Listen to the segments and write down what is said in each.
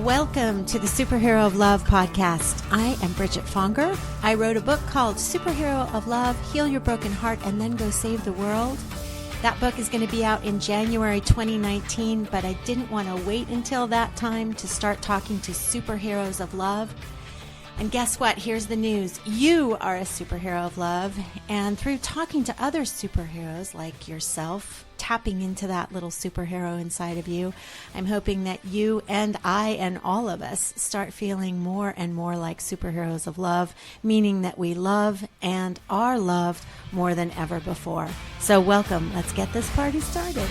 Welcome to the Superhero of Love podcast. I am Bridget Fonger. I wrote a book called Superhero of Love, Heal Your Broken Heart, and Then Go Save the World. That book is going to be out in January 2019, but I didn't want to wait until that time to start talking to superheroes of love. And guess what? Here's the news. You are a superhero of love. And through talking to other superheroes like yourself, tapping into that little superhero inside of you, I'm hoping that you and I and all of us start feeling more and more like superheroes of love, meaning that we love and are loved more than ever before. So welcome. Let's get this party started.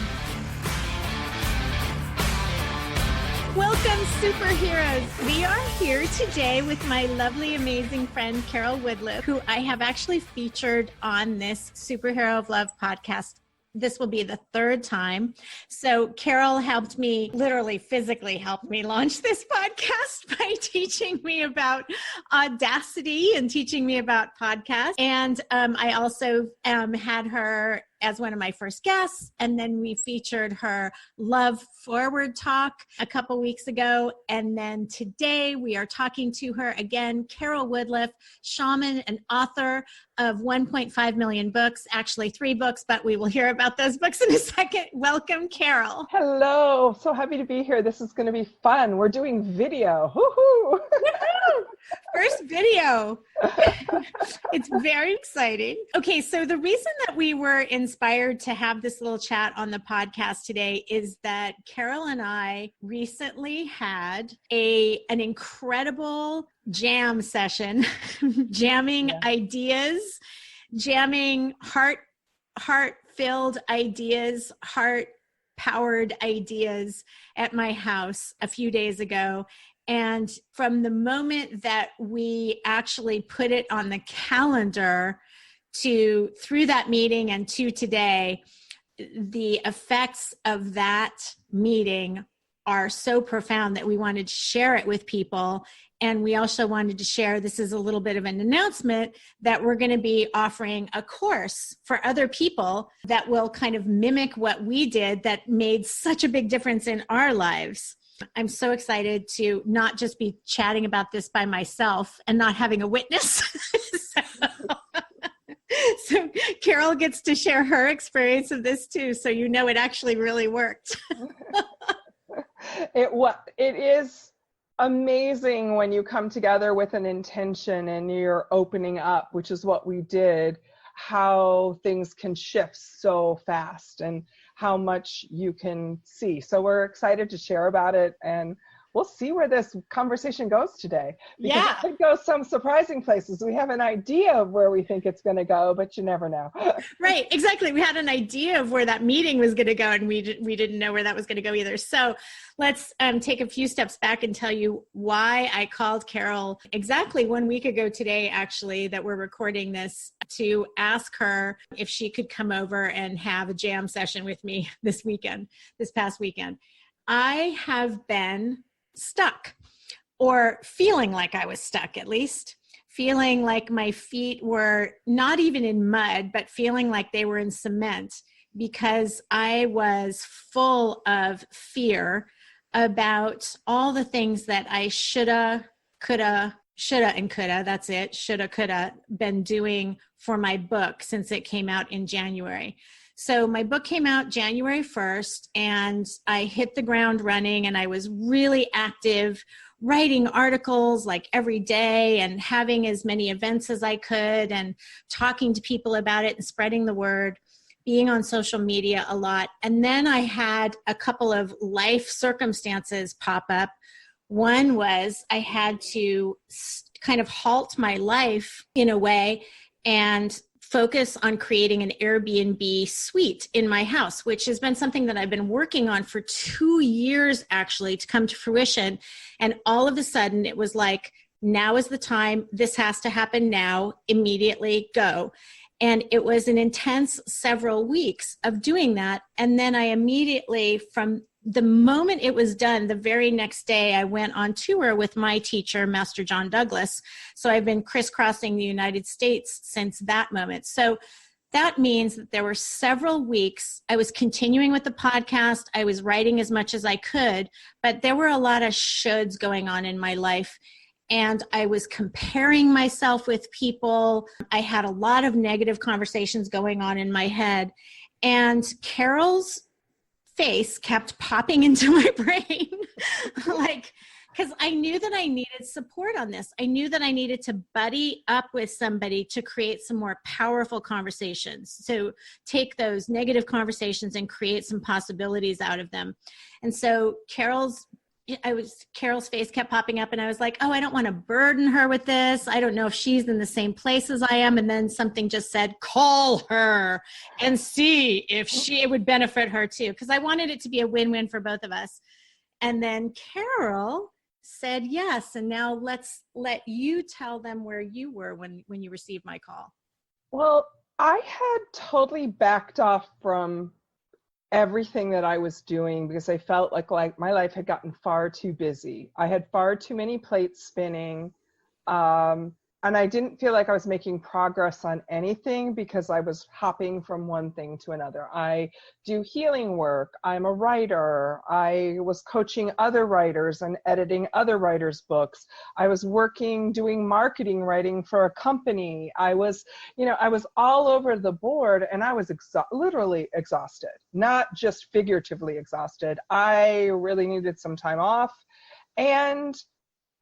Welcome, superheroes. We are here today with my lovely, amazing friend, Carol Woodliff, who I have actually featured on this Superhero of Love podcast. This will be the third time. So Carol helped me, literally physically helped me launch this podcast by teaching me about Audacity and teaching me about podcasts. And I also had her as one of my first guests. And then we featured her Love Forward talk a couple weeks ago. And then today we are talking to her again, Carol Woodliff, shaman and author of 1.5 million books, actually 3 books, but we will hear about those books in a second. Welcome, Carol. Hello. So happy to be here. This is going to be fun. We're doing video. Woohoo! Woohoo! First video. It's very exciting. Okay, so the reason that we were inspired to have this little chat on the podcast today is that Carol and I recently had an incredible jam session, jamming ideas, jamming heart-filled ideas, heart-powered ideas at my house a few days ago. And from the moment that we actually put it on the calendar through that meeting and to today, the effects of that meeting are so profound that we wanted to share it with people. And we also wanted to share, this is a little bit of an announcement, that we're going to be offering a course for other people that will kind of mimic what we did that made such a big difference in our lives. I'm so excited to not just be chatting about this by myself and not having a witness. So Carol gets to share her experience of this too, so you know it actually really worked. It is amazing when you come together with an intention and you're opening up, which is what we did, how things can shift so fast and how much you can see. So we're excited to share about it, and we'll see where this conversation goes today. Because it could go some surprising places. We have an idea of where we think it's going to go, but you never know. Right, exactly. We had an idea of where that meeting was going to go, and we didn't know where that was going to go either. So let's take a few steps back and tell you why I called Carol exactly 1 week ago today, actually, that we're recording this, to ask her if she could come over and have a jam session with me this past weekend. I have been stuck, or feeling like I was stuck, at least feeling like my feet were not even in mud, but feeling like they were in cement, because I was full of fear about all the things that I shoulda, coulda, been doing for my book since it came out in January. So my book came out January 1st, and I hit the ground running, and I was really active, writing articles like every day and having as many events as I could and talking to people about it and spreading the word, being on social media a lot. And then I had a couple of life circumstances pop up. One was I had to kind of halt my life in a way and focus on creating an Airbnb suite in my house, which has been something that I've been working on for 2 years, actually, to come to fruition. And all of a sudden it was like, now is the time. This has to happen now, immediately, go. And it was an intense several weeks of doing that. And then I immediately, from the moment it was done, the very next day, I went on tour with my teacher, Master John Douglas. So I've been crisscrossing the United States since that moment. So that means that there were several weeks I was continuing with the podcast. I was writing as much as I could, but there were a lot of shoulds going on in my life. And I was comparing myself with people. I had a lot of negative conversations going on in my head. And Carol's face kept popping into my brain. Like, because I knew that I needed support on this. I knew that I needed to buddy up with somebody to create some more powerful conversations. So take those negative conversations and create some possibilities out of them. And so Carol's face kept popping up, and I was like, oh, I don't want to burden her with this. I don't know if she's in the same place as I am. And then something just said, call her and see if it would benefit her too. Because I wanted it to be a win-win for both of us. And then Carol said yes. And now let's let you tell them where you were when you received my call. Well, I had totally backed off from everything that I was doing because I felt like my life had gotten far too busy. I had far too many plates spinning. And I didn't feel like I was making progress on anything because I was hopping from one thing to another. I do healing work. I'm a writer. I was coaching other writers and editing other writers' books. I was doing marketing writing for a company. I was all over the board, and I was literally exhausted, not just figuratively exhausted. I really needed some time off. And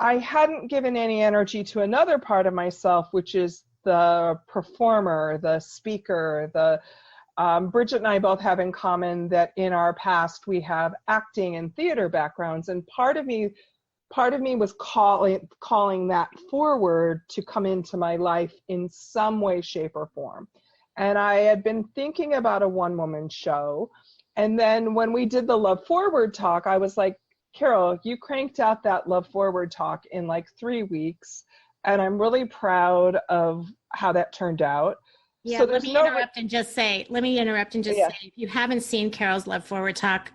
I hadn't given any energy to another part of myself, which is the performer, the speaker. Bridget and I both have in common that in our past we have acting and theater backgrounds, and part of me was calling that forward to come into my life in some way, shape, or form. And I had been thinking about a one-woman show, and then when we did the Love Forward talk, I was like, Carol, you cranked out that Love Forward talk in like 3 weeks, and I'm really proud of how that turned out. Yeah, so let me interrupt and just say, if you haven't seen Carol's Love Forward talk,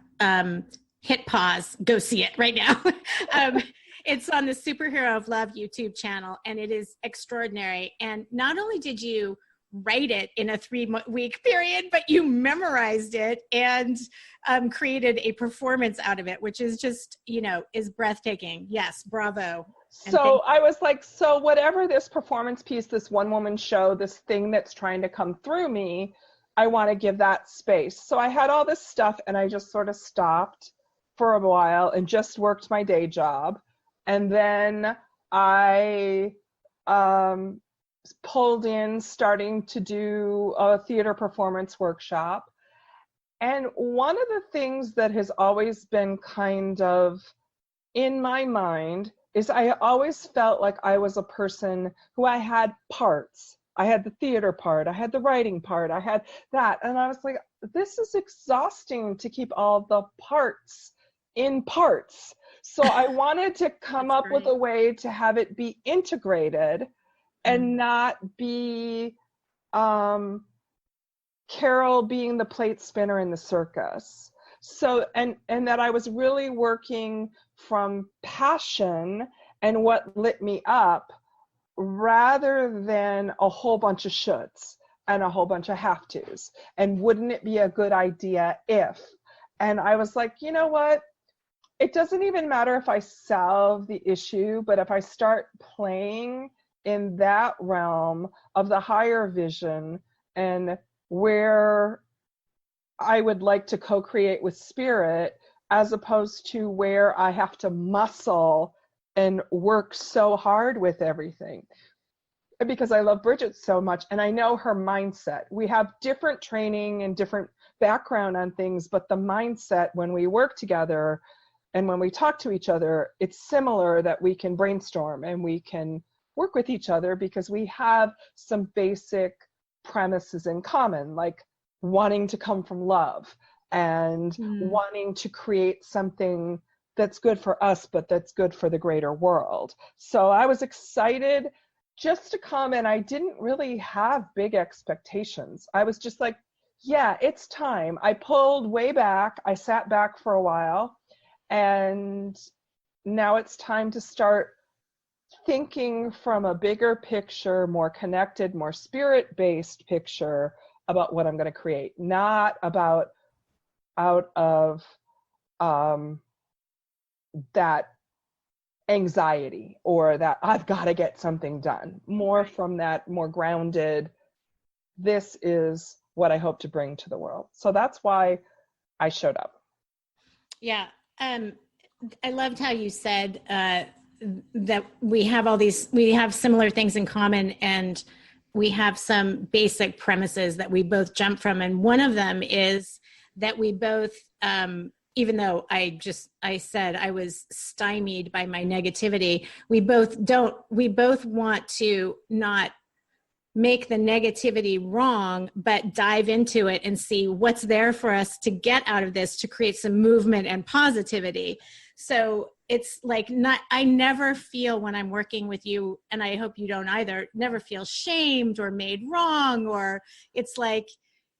hit pause, go see it right now. It's on the Superhero of Love YouTube channel, and it is extraordinary. And not only did you write it in a 3-week period, but you memorized it and created a performance out of it, which is just, is breathtaking. Yes, bravo. So I was like, so whatever this performance piece, this one-woman show, this thing that's trying to come through me, I want to give that space. So I had all this stuff, and I just sort of stopped for a while and just worked my day job. And then I pulled in starting to do a theater performance workshop. And one of the things that has always been kind of in my mind is I always felt like I was a person who I had parts. I had the theater part, I had the writing part, I had that. And I was like, this is exhausting to keep all the parts in parts. So I wanted to come up with a way to have it be integrated and not be Carol being the plate spinner in the circus. So, and that I was really working from passion and what lit me up rather than a whole bunch of shoulds and a whole bunch of have tos. And wouldn't it be a good idea if? And I was like, you know what? It doesn't even matter if I solve the issue, but if I start playing in that realm of the higher vision and where I would like to co-create with spirit, as opposed to where I have to muscle and work so hard with everything. Because I love Bridget so much and I know her mindset. We have different training and different background on things, but the mindset when we work together and when we talk to each other, it's similar, that we can brainstorm and we can work with each other because we have some basic premises in common, like wanting to come from love and wanting to create something that's good for us, but that's good for the greater world. So I was excited just to come, and I didn't really have big expectations. I was just like, yeah, it's time. I pulled way back. I sat back for a while, and now it's time to start thinking from a bigger picture, more connected, more spirit-based picture about what I'm going to create, not about out of that anxiety or that I've got to get something done. More from that more grounded, this is what I hope to bring to the world. So that's why I showed up. Yeah. I loved how you said that we have similar things in common, and we have some basic premises that we both jump from. And one of them is that we both, even though I said I was stymied by my negativity, we both want to not make the negativity wrong, but dive into it and see what's there for us to get out of this to create some movement and positivity. So it's like I never feel when I'm working with you, and I hope you don't either, never feel shamed or made wrong, or it's like,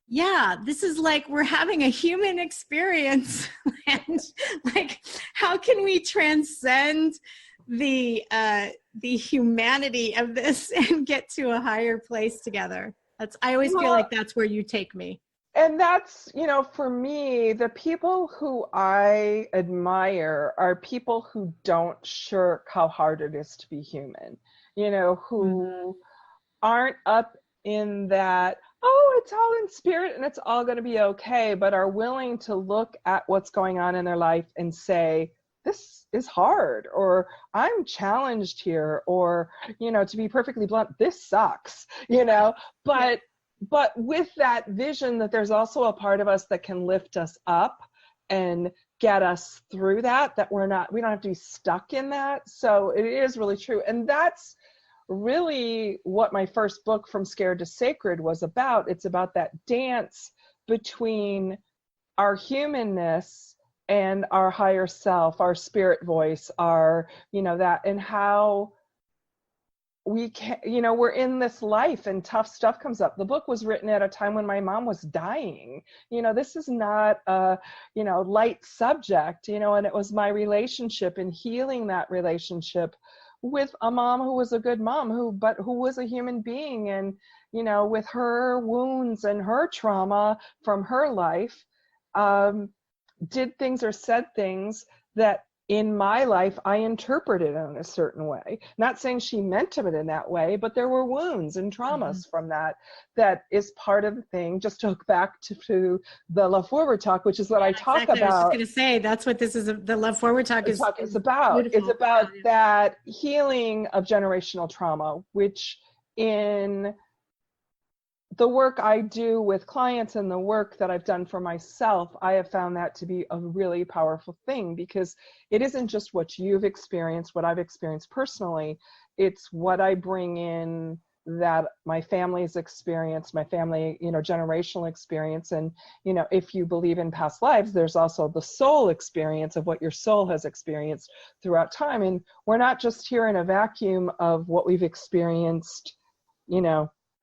yeah, this is like we're having a human experience. And like, how can we transcend the humanity of this and get to a higher place together? I always feel like that's where you take me. And that's, for me, the people who I admire are people who don't shirk how hard it is to be human, who aren't up in that, oh, it's all in spirit and it's all going to be okay, but are willing to look at what's going on in their life and say, this is hard, or I'm challenged here, or, to be perfectly blunt, this sucks, but with that vision that there's also a part of us that can lift us up and get us through that we don't have to be stuck in that. So it is really true. And that's really what my first book, From Scared to Sacred, was about. It's about that dance between our humanness and our higher self, our spirit voice, our, that, and how we can, we're in this life and tough stuff comes up. The book was written at a time when my mom was dying. This is not a, light subject, and it was my relationship and healing that relationship with a mom who was a good mom, who was a human being, and, with her wounds and her trauma from her life, did things or said things that in my life I interpreted in a certain way. Not saying she meant it in that way, but there were wounds and traumas from that is part of the thing. Just to hook back to the Love Forward talk, which is what I talk exactly. about. I was just going to say, that's what this is. The Love Forward talk is about. Beautiful. It's about that healing of generational trauma, which in the work I do with clients and the work that I've done for myself, I have found that to be a really powerful thing, because it isn't just what you've experienced, what I've experienced personally. It's what I bring in that my family's experience, my family, generational experience. And, if you believe in past lives, there's also the soul experience of what your soul has experienced throughout time. And we're not just here in a vacuum of what we've experienced,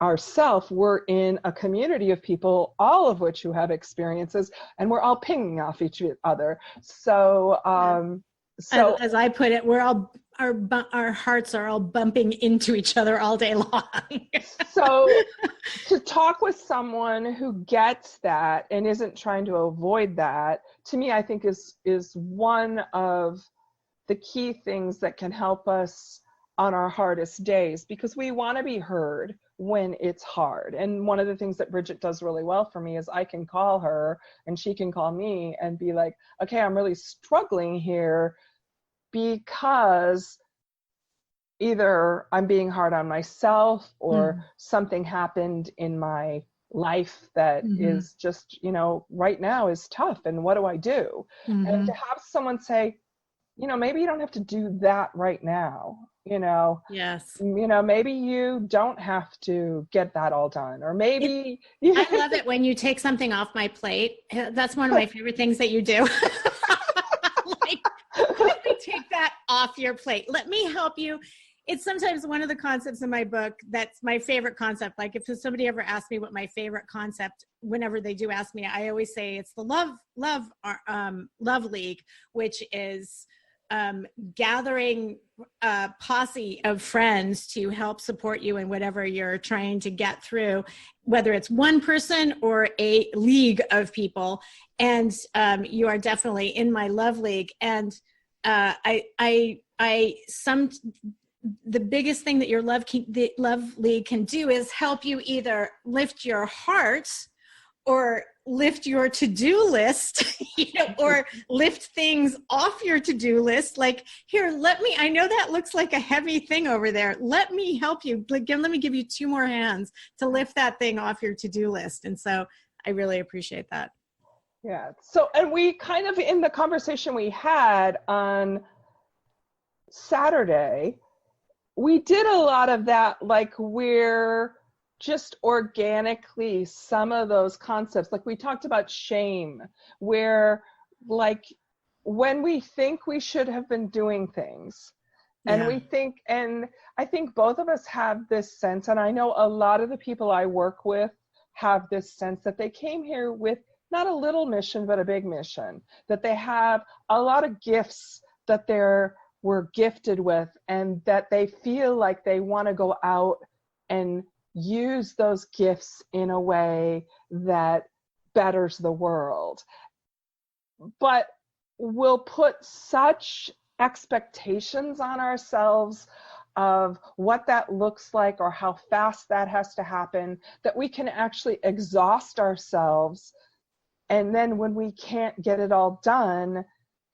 ourself. We're in a community of people, all of which who have experiences, and we're all pinging off each other. So, as I put it, we're all our hearts are all bumping into each other all day long. So to talk with someone who gets that and isn't trying to avoid that, to me, I think is one of the key things that can help us on our hardest days, because we want to be heard when it's hard. And one of the things that Bridget does really well for me is I can call her and she can call me and be like, okay, I'm really struggling here because either I'm being hard on myself or something happened in my life that is just, right now is tough. And what do I do? And to have someone say, maybe you don't have to do that right now. Yes. Maybe you don't have to get that all done, or maybe I love it when you take something off my plate. That's one of my favorite things that you do. Like, let me take that off your plate. Let me help you. It's sometimes one of the concepts in my book that's my favorite concept. Like, if somebody ever asks me what my favorite concept, whenever they do ask me, I always say it's the love league, which is gathering a posse of friends to help support you in whatever you're trying to get through, whether it's one person or a league of people. And you are definitely in my love league. And the biggest thing that your the love league can do is help you either lift your heart or lift your to-do list, or lift things off your to-do list. Like, here, I know that looks like a heavy thing over there. Let me help you. Let me give you 2 more hands to lift that thing off your to-do list. And so I really appreciate that. Yeah. So, and we kind of, in the conversation we had on Saturday, we did a lot of that, like we're just organically, some of those concepts, like we talked about shame, where like when we think we should have been doing things, and we think, and I think both of us have this sense, and I know a lot of the people I work with have this sense that they came here with not a little mission, but a big mission, that they have a lot of gifts that were gifted with, and that they feel like they want to go out and use those gifts in a way that betters the world. But we'll put such expectations on ourselves of what that looks like or how fast that has to happen, that we can actually exhaust ourselves. And then when we can't get it all done,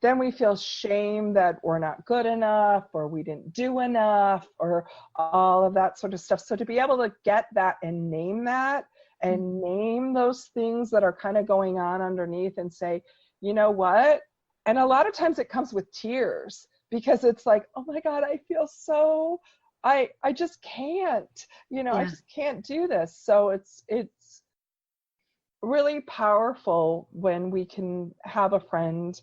then we feel shame that we're not good enough, or we didn't do enough, or all of that sort of stuff. So to be able to get that and name that, and name those things that are kind of going on underneath, and say, you know what? And a lot of times it comes with tears, because it's like, oh my God, I feel so, I just can't, I just can't do this. So it's really powerful when we can have a friend,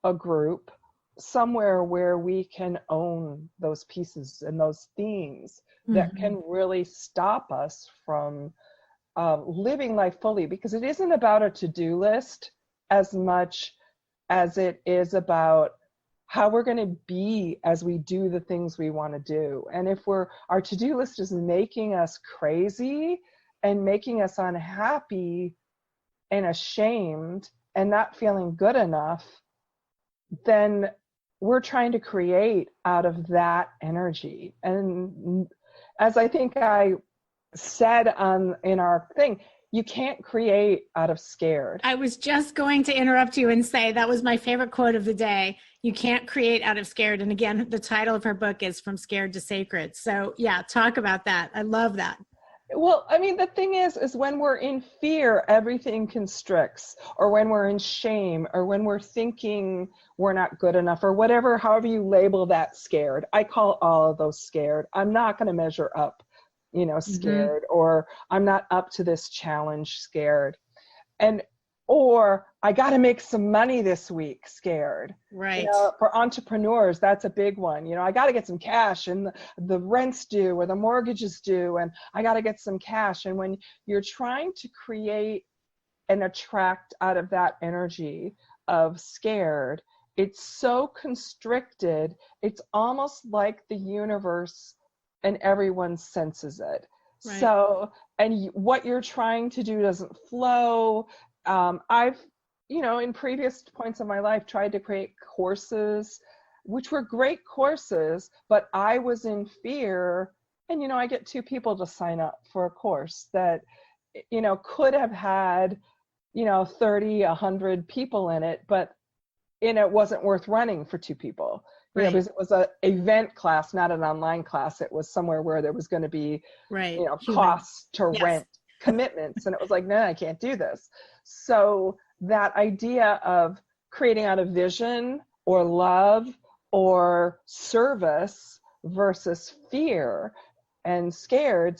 a group, somewhere where we can own those pieces and those themes that can really stop us from living life fully, because it isn't about a to-do list as much as it is about how we're going to be as we do the things we want to do. And if our to-do list is making us crazy and making us unhappy and ashamed and not feeling good enough, then we're trying to create out of that energy. And as I think I said in our thing, you can't create out of scared. I was just going to interrupt you and say that was my favorite quote of the day. You can't create out of scared. And again, the title of her book is From Scared to Sacred. So yeah, talk about that. I love that. Well, I mean, the thing is when we're in fear, everything constricts, or when we're in shame, or when we're thinking we're not good enough, or whatever, however you label that scared. I call all of those scared. I'm not going to measure up, scared, or I'm not up to this challenge, scared. Or I got to make some money this week, scared. Right. For entrepreneurs, that's a big one. I got to get some cash, and the rent's due, or the mortgage is due, and I got to get some cash. And when you're trying to create and attract out of that energy of scared, it's so constricted. It's almost like the universe and everyone senses it. Right. So, and what you're trying to do doesn't flow. I've, in previous points of my life, tried to create courses, which were great courses, but I was in fear. And, I get 2 people to sign up for a course that, could have had, 30, 100 people in it, but, it wasn't worth running for 2 people. Right. Because it was an event class, not an online class. It was somewhere where there was going to be, right. Costs to rent, commitments. And it was like, no, I can't do this. So that idea of creating out of vision or love or service versus fear and scared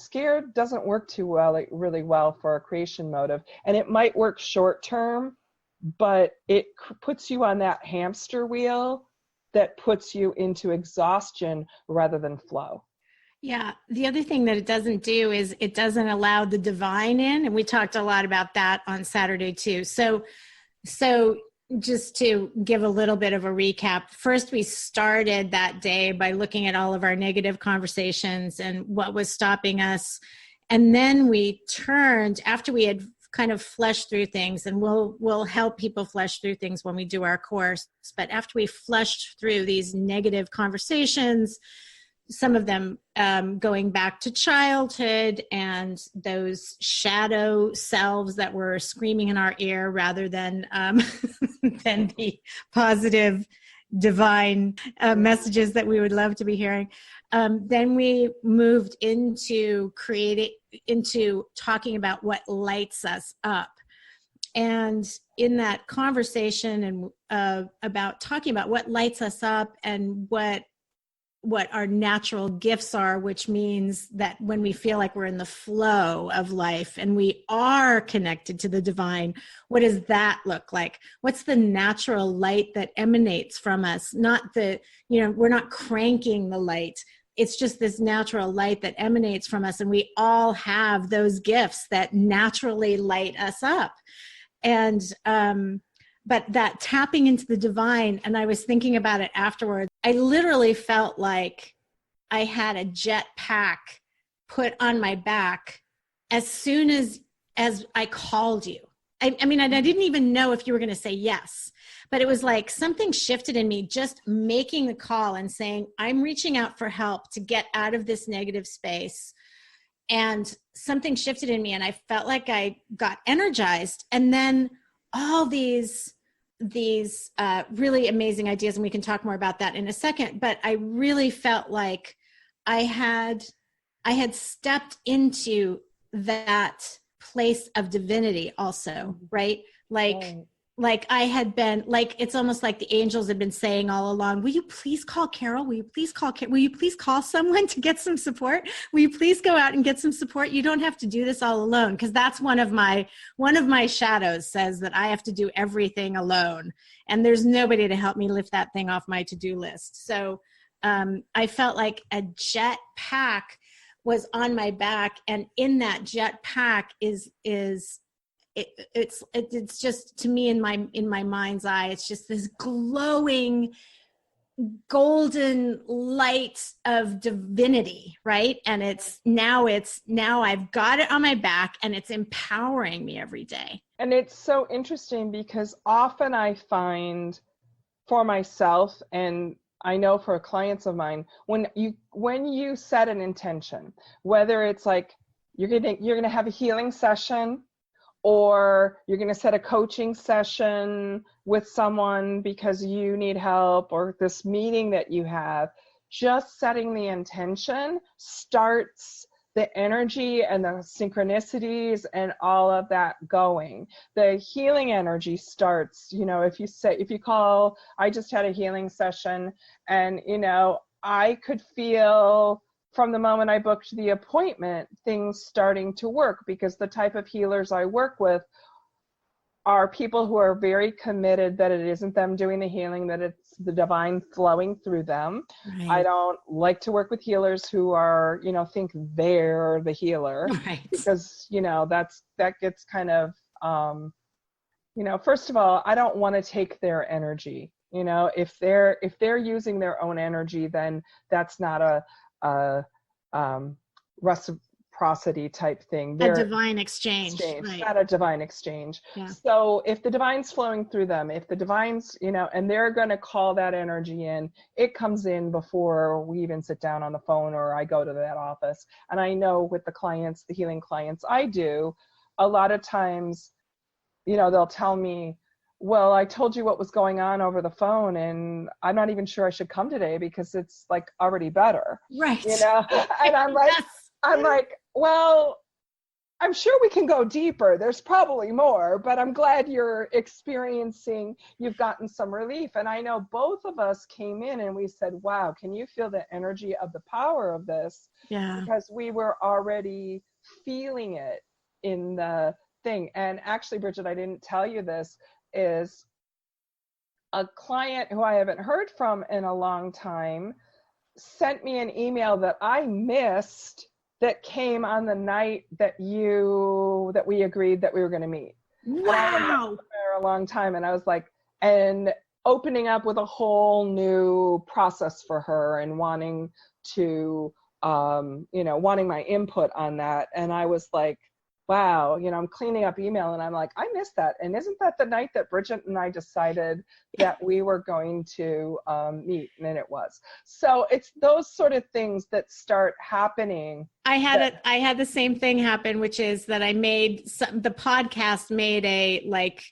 doesn't work too well, really well for a creation motive. And it might work short term, but it puts you on that hamster wheel that puts you into exhaustion rather than flow. Yeah. The other thing that it doesn't do is it doesn't allow the divine in. And we talked a lot about that on Saturday too. So just to give a little bit of a recap, first we started that day by looking at all of our negative conversations and what was stopping us. And then we turned, after we had kind of fleshed through things, and we'll help people flesh through things when we do our course, but after we fleshed through these negative conversations, some of them going back to childhood and those shadow selves that were screaming in our ear rather than than the positive divine messages that we would love to be hearing. Then we moved into talking about what lights us up. And in that conversation and about talking about what lights us up and what our natural gifts are, which means that when we feel like we're in the flow of life and we are connected to the divine, what does that look like? What's the natural light that emanates from us? Not we're not cranking the light. It's just this natural light that emanates from us. And we all have those gifts that naturally light us up. And, but that tapping into the divine, and I was thinking about it afterwards, I literally felt like I had a jet pack put on my back as soon as I called you. I mean, I didn't even know if you were going to say yes, but it was like something shifted in me just making the call and saying, I'm reaching out for help to get out of this negative space. And something shifted in me and I felt like I got energized. And then all these really amazing ideas, and we can talk more about that in a second, but I really felt like I had stepped into that place of divinity also, right? Like I had been, like, it's almost like the angels had been saying all along, will you please call Carol? Will you please call someone to get some support? Will you please go out and get some support? You don't have to do this all alone. Because that's one of my shadows says that I have to do everything alone. And there's nobody to help me lift that thing off my to-do list. So I felt like a jet pack was on my back. And in that jet pack it's just, to me, in my mind's eye, it's just this glowing golden light of divinity, right? And now I've got it on my back and it's empowering me every day. And it's so interesting because often I find for myself, and I know for clients of mine, when you set an intention, whether it's like you're gonna have a healing session, or you're going to set a coaching session with someone because you need help, or this meeting that you have, just setting the intention starts the energy and the synchronicities and all of that going. The healing energy starts, if you call, I just had a healing session and, I could feel from the moment I booked the appointment, things starting to work, because the type of healers I work with are people who are very committed that it isn't them doing the healing, that it's the divine flowing through them. Right. I don't like to work with healers who are, think they're the healer, right. Because, that gets kind of, first of all, I don't want to take their energy. If they're using their own energy, then that's not a reciprocity type thing. A divine exchange. Right. Not a divine exchange. Yeah. So if the divine's flowing through them, if the divine's, and they're going to call that energy in, it comes in before we even sit down on the phone or I go to that office. And I know with the healing clients I do, a lot of times, they'll tell me, well, I told you what was going on over the phone and I'm not even sure I should come today because it's like already better. Right. And I'm like, yes. Well, I'm sure we can go deeper. There's probably more, but I'm glad you've gotten some relief. And I know both of us came in and we said, wow, can you feel the energy of the power of this? Yeah. Because we were already feeling it in the thing. And actually, Bridget, I didn't tell you this, is a client who I haven't heard from in a long time sent me an email that I missed that came on the night that we agreed that we were going to meet. Wow. For a long time. And I was like, and opening up with a whole new process for her and wanting to, wanting my input on that. And I was like, wow, I'm cleaning up email and I'm like, I missed that. And isn't that the night that Bridget and I decided that we were going to meet? And then it was. So it's those sort of things that start happening. I had the same thing happen, which is that the podcast made a like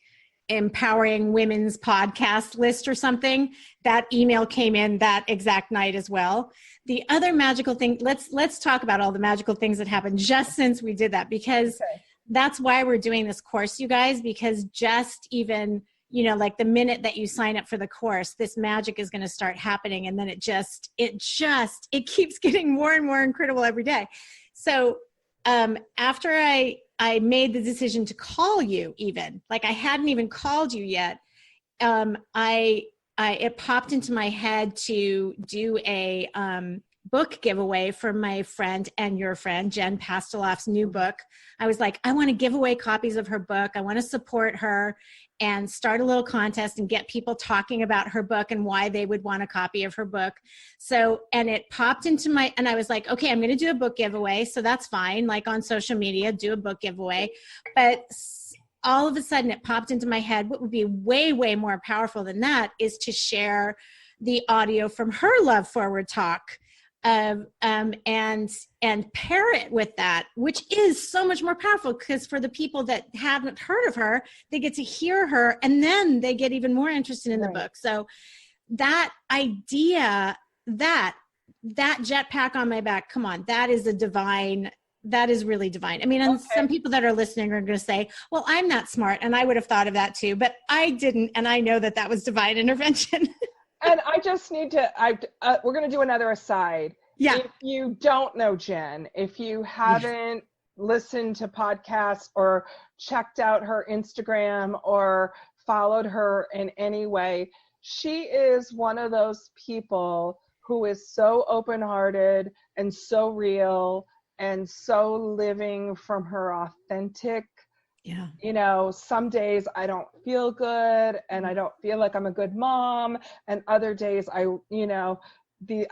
empowering women's podcast list or something. That email came in that exact night as well. The other magical thing, let's talk about all the magical things that happened just since we did that, because that's why we're doing this course, you guys, because just even, like the minute that you sign up for the course, this magic is going to start happening. And then it keeps getting more and more incredible every day. So after I made the decision to call you, even like I hadn't even called you yet, it popped into my head to do a book giveaway for my friend and your friend, Jen Pasteloff's new book. I was like, I want to give away copies of her book. I want to support her and start a little contest and get people talking about her book and why they would want a copy of her book. So, and it popped into and I was like, okay, I'm going to do a book giveaway. So that's fine. Like on social media, do a book giveaway. But all of a sudden it popped into my head, what would be way, way more powerful than that is to share the audio from her Love Forward talk and pair it with that, which is so much more powerful, because for the people that haven't heard of her, they get to hear her and then they get even more interested in the book. So that idea, that jetpack on my back, come on, that is really divine. I mean, and some people that are listening are going to say, well, I'm not smart. And I would have thought of that too, but I didn't. And I know that was divine intervention. And I just need to, we're going to do another aside. Yeah. If you don't know Jen, if you haven't listened to podcasts or checked out her Instagram or followed her in any way, she is one of those people who is so open-hearted and so real and so living from her authentic. Some days I don't feel good and I don't feel like I'm a good mom, and other days I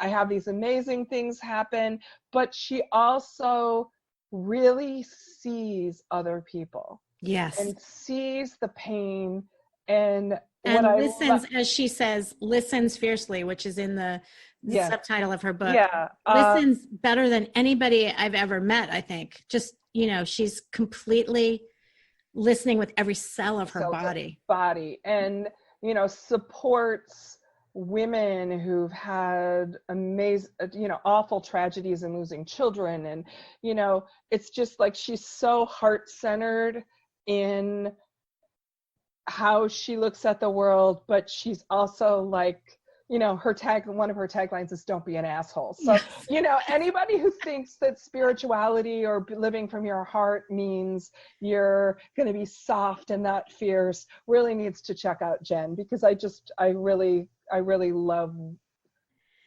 have these amazing things happen, but she also really sees other people. Yes. And sees the pain and listens, as she says, listens fiercely, which is in the subtitle of her book. Yeah. Listens better than anybody I've ever met, I think. Just, she's completely listening with every cell of her body. And, supports women who've had awful tragedies and losing children. And, it's just like she's so heart-centered in how she looks at the world, but she's also like, one of her taglines is "Don't be an asshole." So, anybody who thinks that spirituality or living from your heart means you're going to be soft and not fierce really needs to check out Jen, because I really love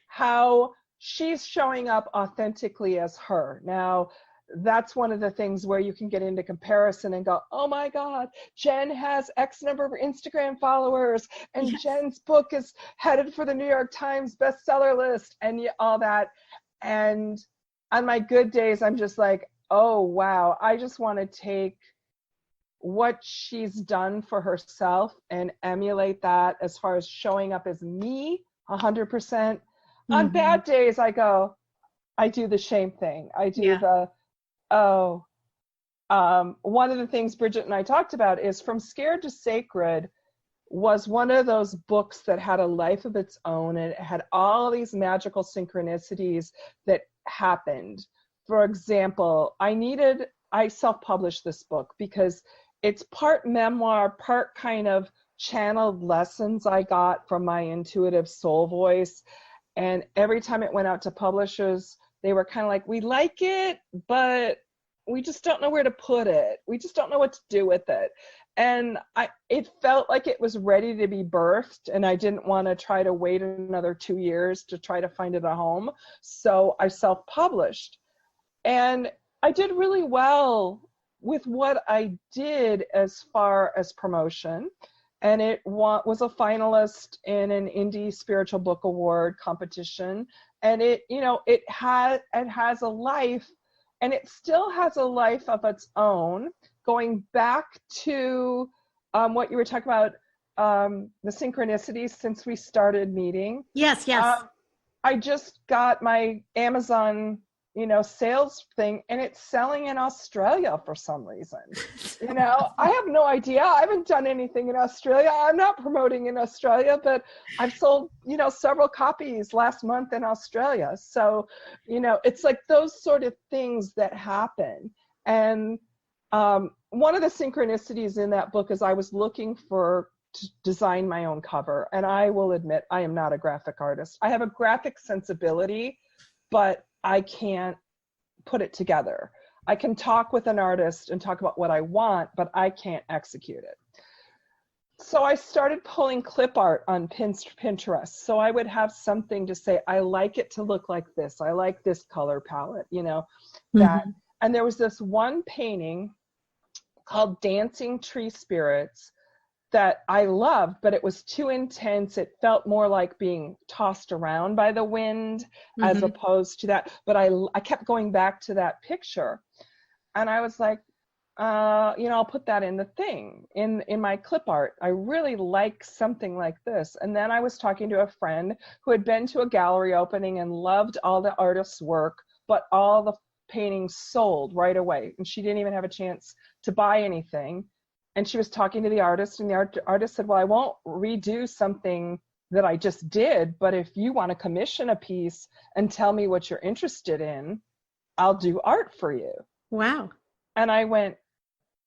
how she's showing up authentically as her. Now, that's one of the things where you can get into comparison and go, oh my God, Jen has X number of Instagram followers and Jen's book is headed for the New York Times bestseller list and all that. And on my good days, I'm just like, oh, wow, I just want to take what she's done for herself and emulate that as far as showing up as me 100%. Mm-hmm. On bad days, I do the shame thing. I do one of the things Bridget and I talked about is From Scared to Sacred was one of those books that had a life of its own, and it had all these magical synchronicities that happened. For example, I self-published this book because it's part memoir, part kind of channeled lessons I got from my intuitive soul voice. And every time it went out to publishers, they were kind of like, we like it, but we just don't know where to put it. We just don't know what to do with it. And it felt like it was ready to be birthed, and I didn't want to try to wait another 2 years to try to find it a home. So I self-published. And I did really well with what I did as far as promotion. and it was a finalist in an indie spiritual book award competition. And it, you know, it has a life, and it still has a life of its own. Going back to what you were talking about, the synchronicities since we started meeting. Yes. I just got my Amazon, you know, sales thing, and it's selling in Australia for some reason. You know, I have no idea. I haven't done anything in Australia. I'm not promoting in Australia, but I've sold, you know, several copies last month in Australia. So, you know, it's like those sort of things that happen. And one of the synchronicities in that book is I was looking to design my own cover. And I will admit, I am not a graphic artist. I have a graphic sensibility, but I can't put it together. I can talk with an artist and talk about what I want, but I can't execute it. So I started pulling clip art on Pinterest. So I would have something to say, I like it to look like this. I like this color palette, you know, that. Mm-hmm. And there was this one painting called Dancing Tree Spirits that I loved, but it was too intense. It felt more like being tossed around by the wind, mm-hmm. as opposed to that. But I kept going back to that picture, and I was like, you know, I'll put that in the thing, in my clip art. I really like something like this. And then I was talking to a friend who had been to a gallery opening and loved all the artist's work, but all the paintings sold right away, and she didn't even have a chance to buy anything. And she was talking to the artist, and the artist said, well, I won't redo something that I just did, but if you want to commission a piece and tell me what you're interested in, I'll do art for you. Wow. And I went,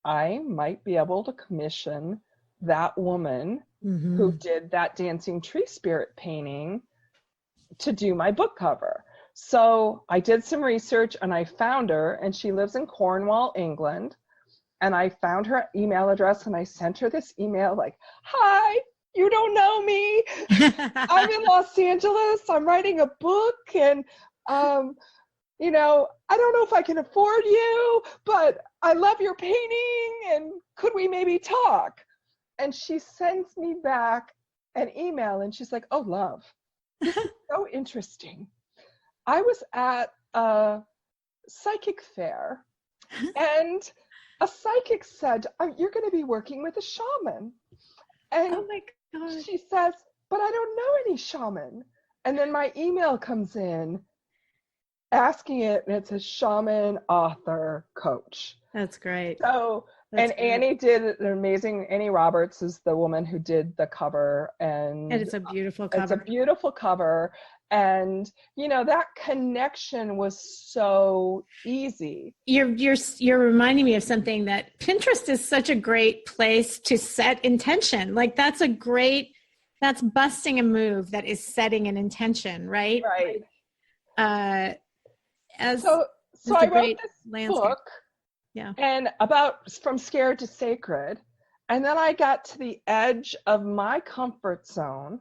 I might be able to commission that woman, mm-hmm. who did that Dancing Tree Spirit painting to do my book cover. So I did some research, and I found her, and she lives in Cornwall, England. And I found her email address, and I sent her this email like, hi, you don't know me. I'm in Los Angeles. I'm writing a book, and, you know, I don't know if I can afford you, but I love your painting, and could we maybe talk? And she sends me back an email, and she's like, oh, love, this is so interesting. I was at a psychic fair, and a psychic said, you're going to be working with a shaman. And oh my God. She says, but I don't know any shaman. And then my email comes in asking it, and it says shaman, author, coach. That's great. So, and great. Annie did an amazing, Annie Roberts is the woman who did the cover. And it's a beautiful cover. It's a beautiful cover. And, you know, that connection was so easy. You're reminding me of something, that Pinterest is such a great place to set intention. Like that's busting a move that is setting an intention, right? Right. So I wrote this book, yeah, and from scared to sacred. And then I got to the edge of my comfort zone.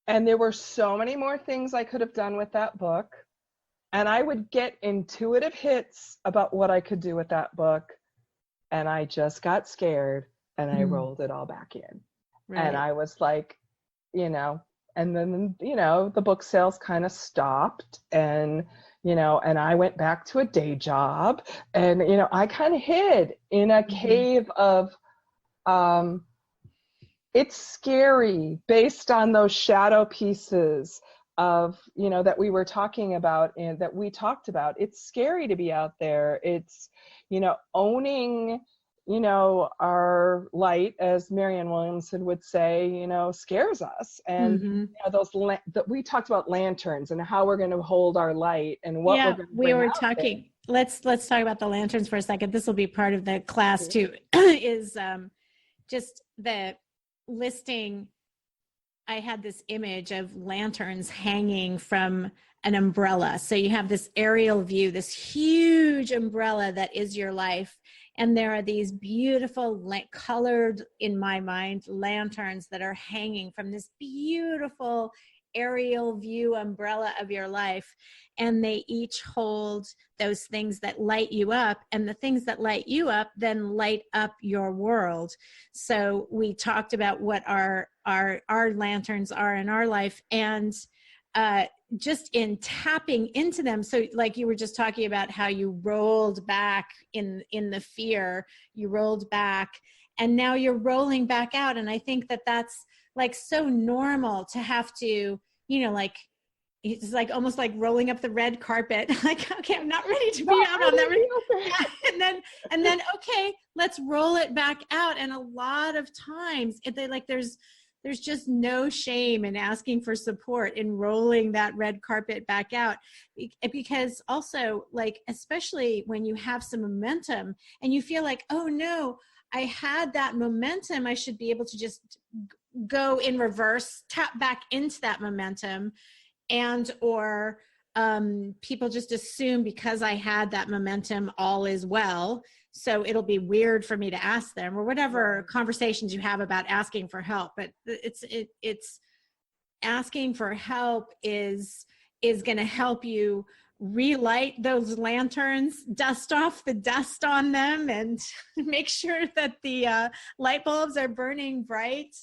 And there were so many more things I could have done with that book. And I would get intuitive hits about what I could do with that book. And I just got scared, and I rolled it all back in. Right. And I was like, you know, and then, you know, the book sales kind of stopped, and, you know, and I went back to a day job, and, you know, I kind of hid in a cave of, it's scary based on those shadow pieces of, you know, that we were talking about and that we talked about. It's scary to be out there. It's, you know, owning, you know, our light, as Marianne Williamson would say, you know, scares us. And you know, we talked about lanterns and how we're going to hold our light and what we're going to bring out talking. There. Let's talk about the lanterns for a second. This will be part of the class too. Is just the listing. I had this image of lanterns hanging from an umbrella. So you have this aerial view, this huge umbrella that is your life. And there are these beautiful colored, in my mind, lanterns that are hanging from this beautiful aerial view umbrella of your life, and they each hold those things that light you up, and the things that light you up then light up your world. So we talked about what our lanterns are in our life, and just in tapping into them. So like you were just talking about how you rolled back in the fear, you rolled back, and now you're rolling back out. And I think that that's like so normal to have to, like, it's like almost like rolling up the red carpet. Like, okay, I'm not ready to be out on that. And then, okay, let's roll it back out. And a lot of times there's just no shame in asking for support in rolling that red carpet back out. Because also, like, especially when you have some momentum and you feel like, oh no, I had that momentum, I should be able to just go in reverse, tap back into that momentum, and or people just assume because I had that momentum, all is well. So it'll be weird for me to ask them, or whatever conversations you have about asking for help. But it's asking for help is going to help you relight those lanterns, dust off the dust on them, and make sure that the light bulbs are burning bright.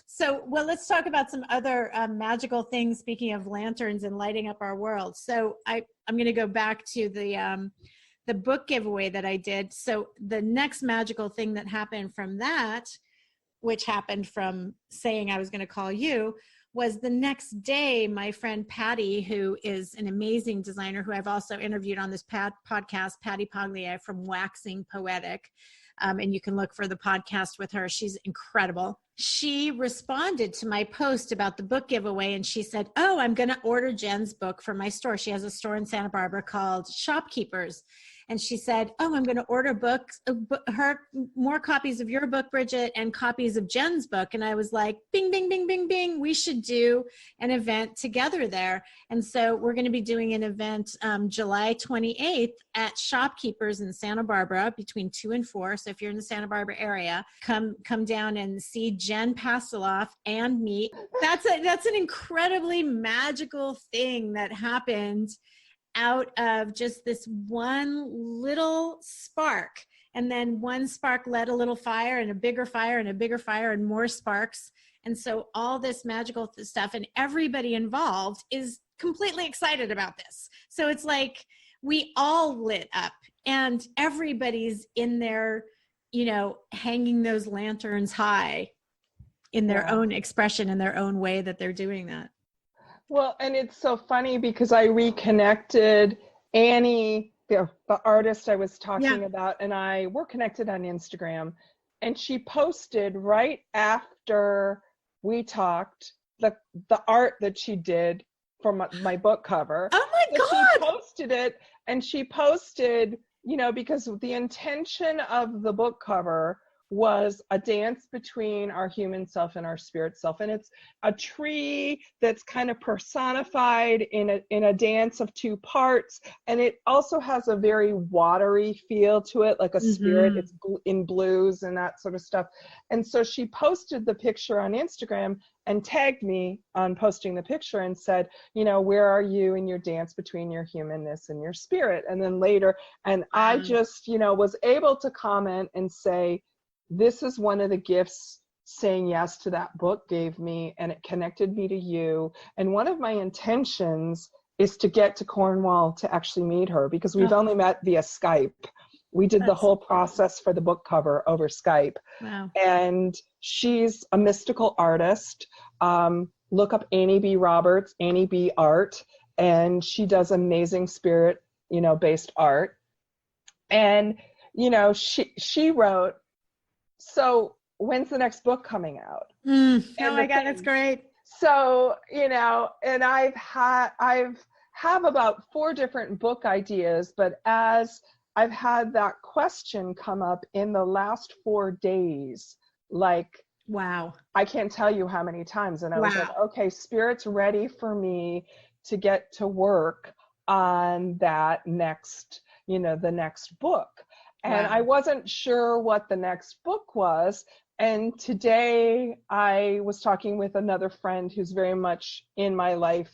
So, well, let's talk about some other magical things, speaking of lanterns and lighting up our world. So I'm going to go back to the book giveaway that I did. So the next magical thing that happened from that, which happened from saying I was going to call you, was the next day, my friend Patty, who is an amazing designer, who I've also interviewed on this podcast, Patty Poglia from Waxing Poetic. And you can look for the podcast with her. She's incredible. She responded to my post about the book giveaway, and she said, oh, I'm going to order Jen's book for my store. She has a store in Santa Barbara called Shopkeepers. And she said, oh, I'm going to order more copies of your book, Bridget, and copies of Jen's book. And I was like, bing, bing, bing, bing, bing. We should do an event together there. And so we're going to be doing an event July 28th at Shopkeepers in Santa Barbara between 2 and 4. So if you're in the Santa Barbara area, come down and see Jen Pasteloff and me. That's an incredibly magical thing that happened out of just this one little spark. And then one spark led a little fire, and a bigger fire, and a bigger fire, and more sparks. And so all this magical stuff, and everybody involved is completely excited about this. So it's like we all lit up, and everybody's in there, hanging those lanterns high in their own expression, in their own way that they're doing that. Well, and it's so funny because I reconnected Annie, the artist I was talking about, and I were connected on Instagram, and she posted right after we talked the art that she did for my book cover. Oh my God! She posted it, and she posted, because the intention of the book cover was a dance between our human self and our spirit self, and it's a tree that's kind of personified in a dance of two parts, and it also has a very watery feel to it, like a spirit. It's in blues and that sort of stuff. And so she posted the picture on Instagram and tagged me on posting the picture and said, where are you in your dance between your humanness and your spirit? And then later, and I just was able to comment and say, this is one of the gifts saying yes to that book gave me, and it connected me to you. And one of my intentions is to get to Cornwall to actually meet her, because we've only met via Skype. We did the whole process for the book cover over Skype. Wow. And she's a mystical artist. Look up Annie B. Roberts, Annie B. Art, and she does amazing spirit, based art. And, she wrote, so when's the next book coming out? Oh my God, that's great. So, and I've have about 4 different book ideas, but as I've had that question come up in the last 4 days, like, wow, I can't tell you how many times. And I was like, okay, Spirit's ready for me to get to work on that next, the next book. And I wasn't sure what the next book was. And today I was talking with another friend who's very much in my life,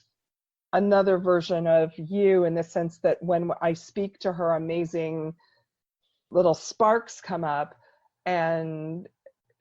another version of you, in the sense that when I speak to her, amazing little sparks come up. And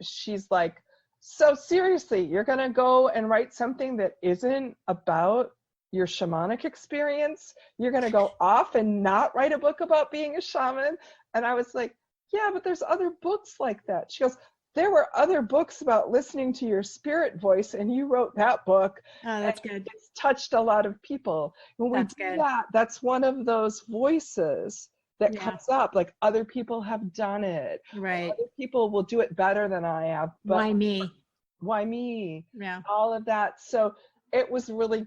she's like, so seriously, you're going to go and write something that isn't about your shamanic experience? You're going to go off and not write a book about being a shaman? And I was like, yeah, but there's other books like that. She goes, there were other books about listening to your spirit voice, and you wrote that book. Oh, that's good. It's touched a lot of people. When we do that, that's one of those voices that comes up, like other people have done it. Right. Other people will do it better than I have. But why me? Why me? Yeah. All of that. So it was really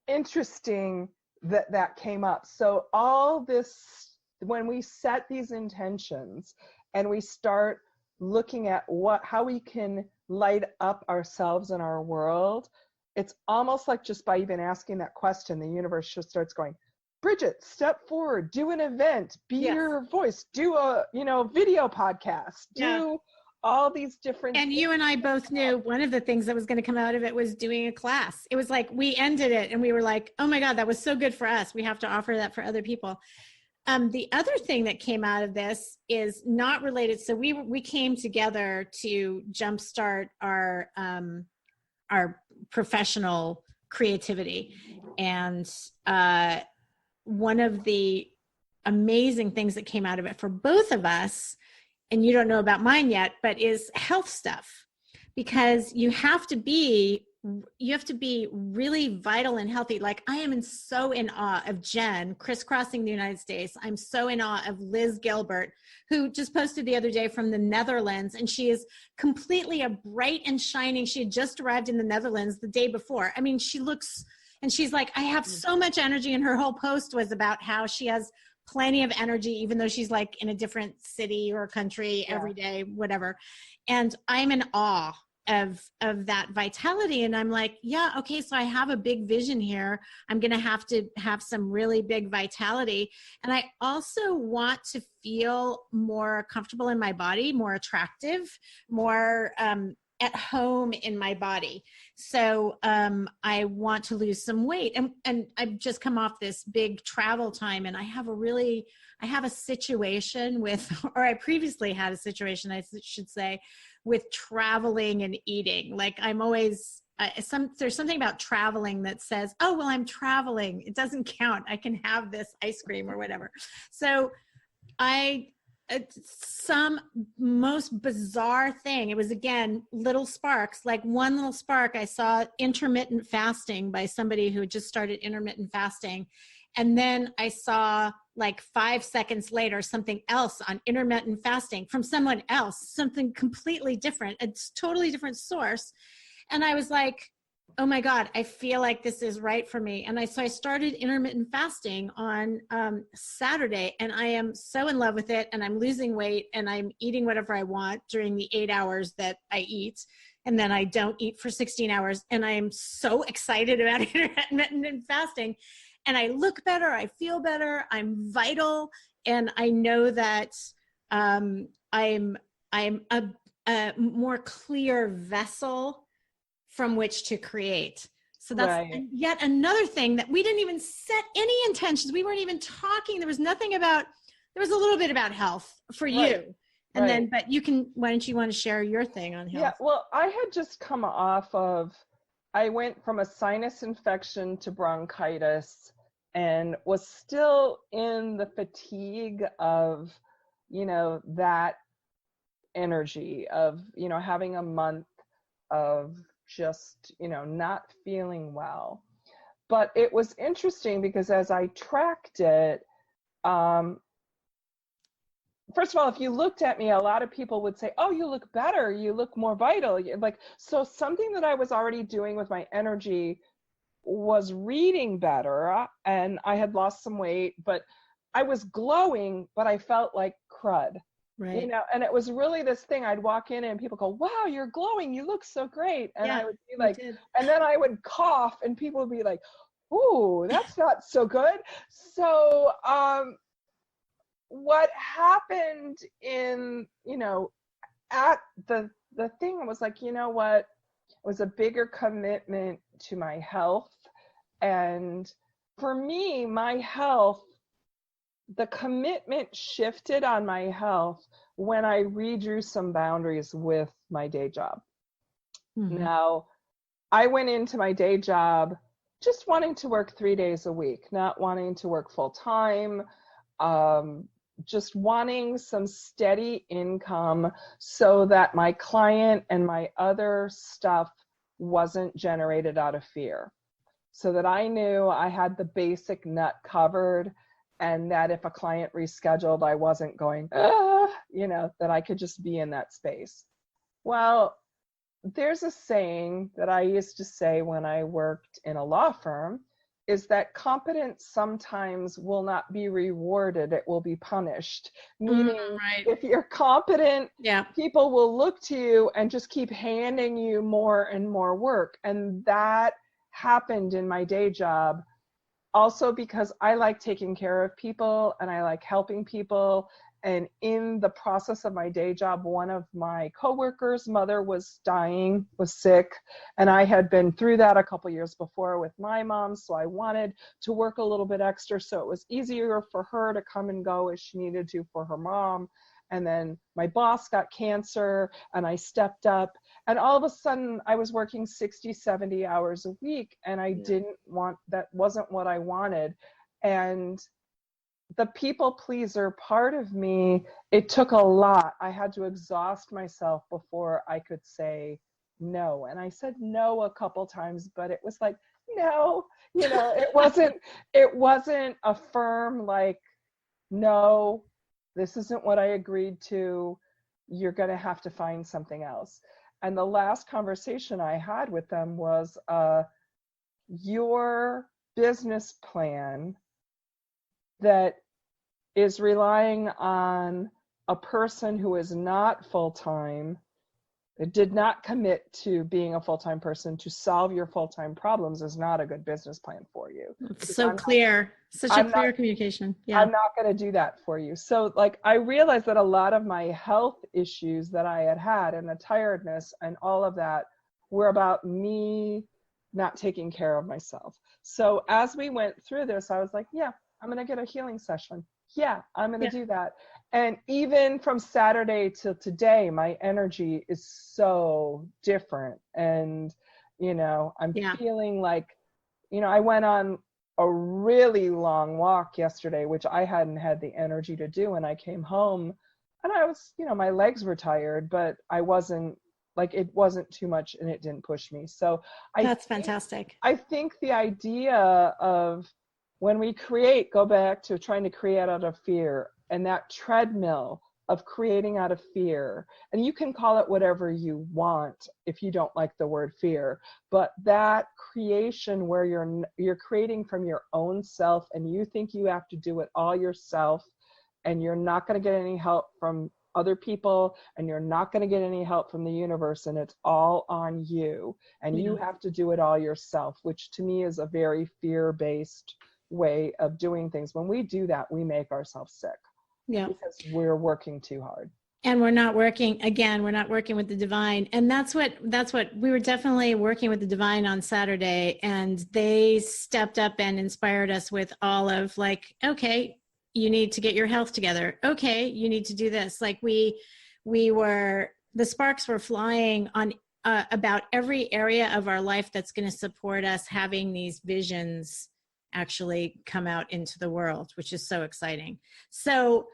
interesting that that came up. So all this, when we set these intentions and we start looking at how we can light up ourselves and our world, it's almost like just by even asking that question, the universe just starts going, Bridget, step forward, do an event, be your voice, do a video podcast, do all these different and things. You and I both knew one of the things that was going to come out of it was doing a class. It was like we ended it and we were like, oh my God, that was so good for us. We have to offer that for other people. The other thing that came out of this is not related. So we came together to jumpstart our professional creativity. And one of the amazing things that came out of it for both of us, and you don't know about mine yet, but is health stuff. Because you have to be really vital and healthy. Like I am so in awe of Jen crisscrossing the United States. I'm so in awe of Liz Gilbert, who just posted the other day from the Netherlands, and she is completely a bright and shining. She had just arrived in the Netherlands the day before. I mean, she looks, and she's like, I have so much energy. And her whole post was about how she has plenty of energy, even though she's like in a different city or country every day, whatever. And I'm in awe of that vitality. And I'm like, yeah, okay, so I have a big vision here. I'm going to have some really big vitality. And I also want to feel more comfortable in my body, more attractive, more at home in my body. So I want to lose some weight. And I've just come off this big travel time, and I have a situation with, or I previously had a situation, I should say, with traveling and eating. Like I'm always, there's something about traveling that says, oh, well, I'm traveling. It doesn't count. I can have this ice cream or whatever. So some most bizarre thing. It was, again, little sparks, like one little spark. I saw intermittent fasting by somebody who had just started intermittent fasting. And then I saw like 5 seconds later, something else on intermittent fasting from someone else, something completely different, a totally different source. And I was like, oh my God, I feel like this is right for me. And so I started intermittent fasting on Saturday, and I am so in love with it, and I'm losing weight, and I'm eating whatever I want during the 8 hours that I eat. And then I don't eat for 16 hours. And I am so excited about intermittent fasting. And I look better, I feel better, I'm vital, and I know that I'm a more clear vessel from which to create. So that's yet another thing that we didn't even set any intentions. We weren't even talking. There was a little bit about health for you. And then, but why don't you want to share your thing on health? Yeah, well, I had just come off of, I went from a sinus infection to bronchitis, and was still in the fatigue of, that energy of, having a month of just, not feeling well. But it was interesting because as I tracked it, first of all, if you looked at me, a lot of people would say, oh, you look better, you look more vital. So something that I was already doing with my energy was reading better, and I had lost some weight, but I was glowing, but I felt like crud. Right. And it was really this thing. I'd walk in and people go, wow, you're glowing, you look so great. And I would be like, and then I would cough and people would be like, ooh, that's not so good. So what happened in, at the the thing was like, you know what? It was a bigger commitment to my health. And for me, my health, the commitment shifted on my health when I redrew some boundaries with my day job. Mm-hmm. Now, I went into my day job just wanting to work 3 days a week, not wanting to work full time, just wanting some steady income so that my client and my other stuff wasn't generated out of fear. So that I knew I had the basic nut covered, and that if a client rescheduled, I wasn't going, that I could just be in that space. Well, there's a saying that I used to say when I worked in a law firm, is that competence sometimes will not be rewarded, it will be punished. Meaning, right. if you're competent, Yeah. people will look to you and just keep handing you more and more work. And that happened in my day job. Also because I like taking care of people and I like helping people. And in the process of my day job, one of my coworkers' mother was dying, was sick. And I had been through that a couple years before with my mom. So I wanted to work a little bit extra so it was easier for her to come and go as she needed to for her mom. And then my boss got cancer and I stepped up. And all of a sudden I was working 60, 70 hours a week. And I didn't want, that wasn't what I wanted. And the people pleaser part of me, it took a lot. I had to exhaust myself before I could say no. And I said no a couple times, but it was like, no, it wasn't a firm like, no, this isn't what I agreed to. You're going to have to find something else. And the last conversation I had with them was, your business plan that is relying on a person who is not full-time, that did not commit to being a full-time person to solve your full-time problems, is not a good business plan for you. It's so clear. Such a clear communication. Yeah. I'm not going to do that for you. So like, I realized that a lot of my health issues that I had and the tiredness and all of that were about me not taking care of myself. So as we went through this, I was like, yeah, I'm going to get a healing session. Yeah, I'm going to do that. And even from Saturday till today, my energy is so different. And, I'm feeling like, I went on a really long walk yesterday, which I hadn't had the energy to do. And I came home and I was, my legs were tired, but I wasn't like, it wasn't too much and it didn't push me. So that's fantastic. I think the idea of when we go back to trying to create out of fear, and that treadmill of creating out of fear, and you can call it whatever you want if you don't like the word fear, but that creation where you're creating from your own self and you think you have to do it all yourself and you're not going to get any help from other people and you're not going to get any help from the universe, and it's all on you and you have to do it all yourself, which to me is a very fear-based way of doing things. When we do that, we make ourselves sick. Yeah. Because we're working too hard. And we're not working with the divine. And that's what we were definitely working with the divine on Saturday. And they stepped up and inspired us with all of like, okay, you need to get your health together. Okay, you need to do this. Like the sparks were flying on about every area of our life that's going to support us having these visions actually come out into the world, which is so exciting. So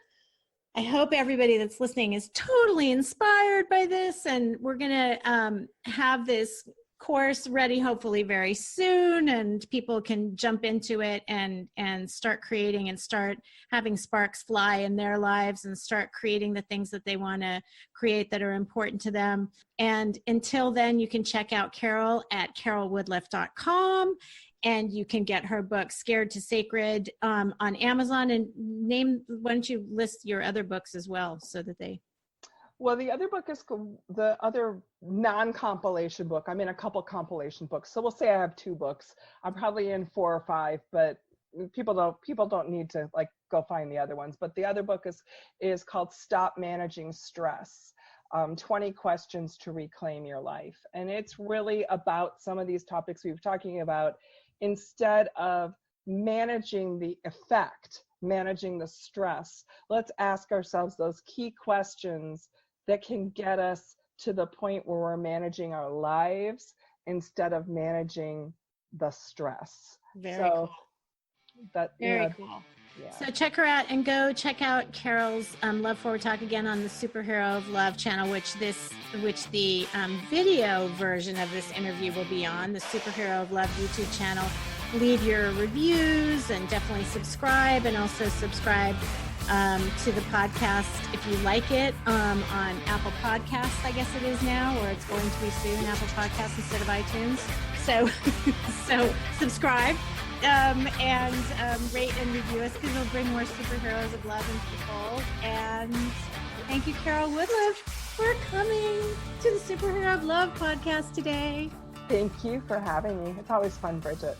I hope everybody that's listening is totally inspired by this, and we're going to have this course ready hopefully very soon, and people can jump into it and start creating and start having sparks fly in their lives and start creating the things that they want to create that are important to them. And until then, you can check out Carol at carolwoodliff.com. And you can get her book, Scared to Sacred, on Amazon. And why don't you list your other books as well so that they... Well, the other book is the other non-compilation book. I'm in a couple compilation books. So we'll say I have 2 books. I'm probably in 4 or 5, but people don't need to like go find the other ones. But the other book is called Stop Managing Stress. 20 questions to reclaim your life. And it's really about some of these topics we've talking about. Instead of managing the effect, managing the stress, let's ask ourselves those key questions that can get us to the point where we're managing our lives instead of managing the stress. Very cool. That, Very cool. Yeah. So check her out and go check out Carol's Love Forward Talk again on the Superhero of Love channel, which the video version of this interview will be on the Superhero of Love YouTube channel. Leave your reviews and definitely subscribe, and also subscribe to the podcast if you like it on Apple Podcasts, I guess it is now, or it's going to be soon, Apple Podcasts instead of iTunes. So subscribe. And rate and review us, because it'll bring more superheroes of love into the fold. And thank you, Carol Woodliff, for coming to the Superhero of Love podcast today. Thank you for having me. It's always fun, Bridget.